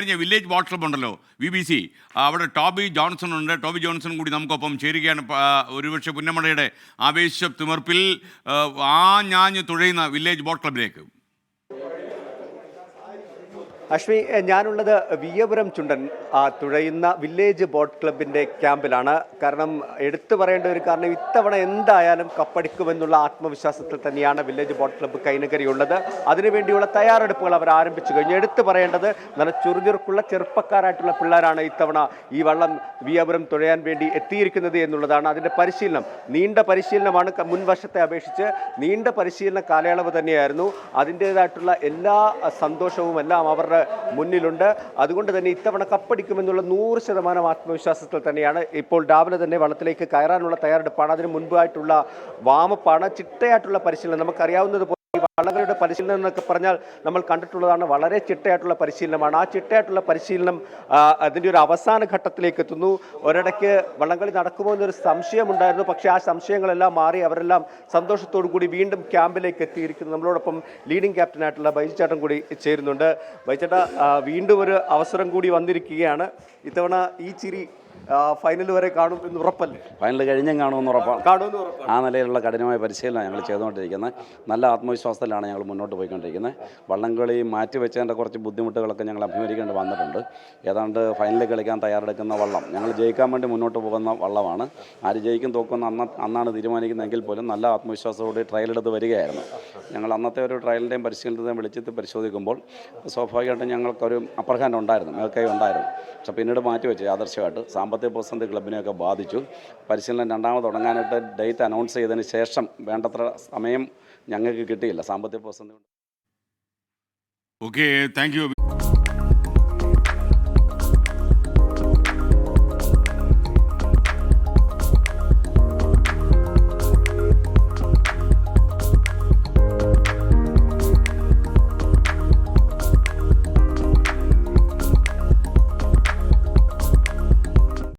കഴിഞ്ഞ village water club ഉണ്ടല്ലോ VBC, അവിടെ ടോബി ജോൺസൺ ഉണ്ട്. ടോബി ജോൺസൺ കൂടി നമുക്കൊപ്പം ചേരുകയാണ്. ഒരുപക്ഷെ പുന്നമടയുടെ ആവേശ തിമിർപ്പിൽ ആഞ്ഞാഞ്ഞ് തുഴയുന്ന വില്ലേജ് ബോട്ട് ക്ലബിലേക്ക്. അശ്വി, ഞാനുള്ളത് വിയ്യപുരം ചുണ്ടൻ തുഴയുന്ന വില്ലേജ് ബോട്ട് ക്ലബിൻ്റെ ക്യാമ്പിലാണ്. കാരണം എടുത്തു പറയേണ്ട ഒരു കാരണം, ഇത്തവണ എന്തായാലും കപ്പടിക്കുമെന്നുള്ള ആത്മവിശ്വാസത്തിൽ തന്നെയാണ് വില്ലേജ് ബോട്ട് ക്ലബ്ബ് കൈനകരിയുള്ളത്. അതിനുവേണ്ടിയുള്ള തയ്യാറെടുപ്പുകൾ അവർ ആരംഭിച്ചു കഴിഞ്ഞു. എടുത്തു പറയേണ്ടത്, നല്ല ചുറുചുറുക്കുള്ള ചെറുപ്പക്കാരായിട്ടുള്ള പിള്ളേരാണ് ഇത്തവണ ഈ വള്ളം വിയ്യപുരം തുഴയാൻ വേണ്ടി എത്തിയിരിക്കുന്നത് എന്നുള്ളതാണ്. അതിൻ്റെ പരിശീലനം നീണ്ട പരിശീലനമാണ്. മുൻ വർഷത്തെ അപേക്ഷിച്ച് നീണ്ട പരിശീലന കാലയളവ് തന്നെയായിരുന്നു. അതിൻ്റേതായിട്ടുള്ള എല്ലാ സന്തോഷവും എല്ലാം അവരുടെ മുന്നിലുണ്ട്. അതുകൊണ്ട് തന്നെ ഇത്തവണ കപ്പടിക്കുമെന്നുള്ള 100% ആത്മവിശ്വാസത്തിൽ തന്നെയാണ്. ഇപ്പോൾ രാവിലെ തന്നെ വള്ളത്തിലേക്ക് കയറാനുള്ള തയ്യാറെടുപ്പാണ്. അതിന് മുൻപായിട്ടുള്ള വാമപ്പാണ്, ചിട്ടയായിട്ടുള്ള പരിശീലനം. നമുക്കറിയാവുന്നതുപോലെ വള്ളങ്ങളുടെ പരിശീലനം എന്നൊക്കെ പറഞ്ഞാൽ നമ്മൾ കണ്ടിട്ടുള്ളതാണ്. വളരെ ചിട്ടയായിട്ടുള്ള പരിശീലനമാണ്. ആ ചിട്ടയായിട്ടുള്ള പരിശീലനം അതിൻ്റെ ഒരു അവസാന ഘട്ടത്തിലേക്ക് എത്തുന്നു. ഒരിടയ്ക്ക് വള്ളംകളി നടക്കുമോ എന്നൊരു സംശയമുണ്ടായിരുന്നു. പക്ഷേ ആ സംശയങ്ങളെല്ലാം മാറി അവരെല്ലാം സന്തോഷത്തോടു കൂടി വീണ്ടും ക്യാമ്പിലേക്ക് എത്തിയിരിക്കുന്നു. നമ്മളോടൊപ്പം ലീഡിംഗ് ക്യാപ്റ്റനായിട്ടുള്ള ബൈജുചേട്ടൻ കൂടി ചേരുന്നുണ്ട്. ബൈജുചേട്ട, വീണ്ടും ഒരു അവസരം കൂടി വന്നിരിക്കുകയാണ്. ഇത്തവണ ഈ ചിരി ഫൈനൽ വരെ കാണും എന്ന് ഉറപ്പല്ലേ? ഫൈനൽ കഴിഞ്ഞും കാണുമെന്ന് ഉറപ്പാണ്. ആ നിലയിലുള്ള കഠിനമായ പരിശീലനം ഞങ്ങൾ ചെയ്തുകൊണ്ടിരിക്കുന്നത്. നല്ല ആത്മവിശ്വാസത്തിലാണ് ഞങ്ങൾ മുന്നോട്ട് പോയിക്കൊണ്ടിരിക്കുന്നത്. വള്ളംകളി മാറ്റിവെച്ചതിൻ്റെ കുറച്ച് ബുദ്ധിമുട്ടുകളൊക്കെ ഞങ്ങൾ അഭിമുഖീകരിക്കേണ്ടി വന്നിട്ടുണ്ട്. ഏതാണ്ട് ഫൈനലിൽ കളിക്കാൻ തയ്യാറെടുക്കുന്ന വള്ളം ഞങ്ങൾ ജയിക്കാൻ വേണ്ടി മുന്നോട്ട് പോകുന്ന വള്ളമാണ്. ആര് ജയിക്കും തോക്കുന്ന അന്നാണ് തീരുമാനിക്കുന്നതെങ്കിൽ പോലും നല്ല ആത്മവിശ്വാസത്തോടെ ട്രയലെടുത്ത് വരികയായിരുന്നു. ഞങ്ങൾ അന്നത്തെ ഒരു ട്രയലിൻ്റെയും പരിശീലനത്തെയും വിളിച്ചെത്തി പരിശോധിക്കുമ്പോൾ സ്വാഭാവികമായിട്ടും ഞങ്ങൾക്കൊരു അപ്പർ ഹാൻഡ് ഉണ്ടായിരുന്നു, മേൽക്കൈ ഉണ്ടായിരുന്നു. പക്ഷേ പിന്നീട് മാറ്റിവെച്ചു. ആദർശമായിട്ട് സാമ്പത്തിക പ്രതിസന്ധി ക്ലബിനെയൊക്കെ ബാധിച്ചു. പരിശീലനം രണ്ടാമത് തുടങ്ങാനായിട്ട് ഡേറ്റ് അനൗൺസ് ചെയ്തതിന് ശേഷം വേണ്ടത്ര സമയം ഞങ്ങൾക്ക് കിട്ടിയില്ല, സാമ്പത്തിക പ്രതിസന്ധി. Okay, thank you.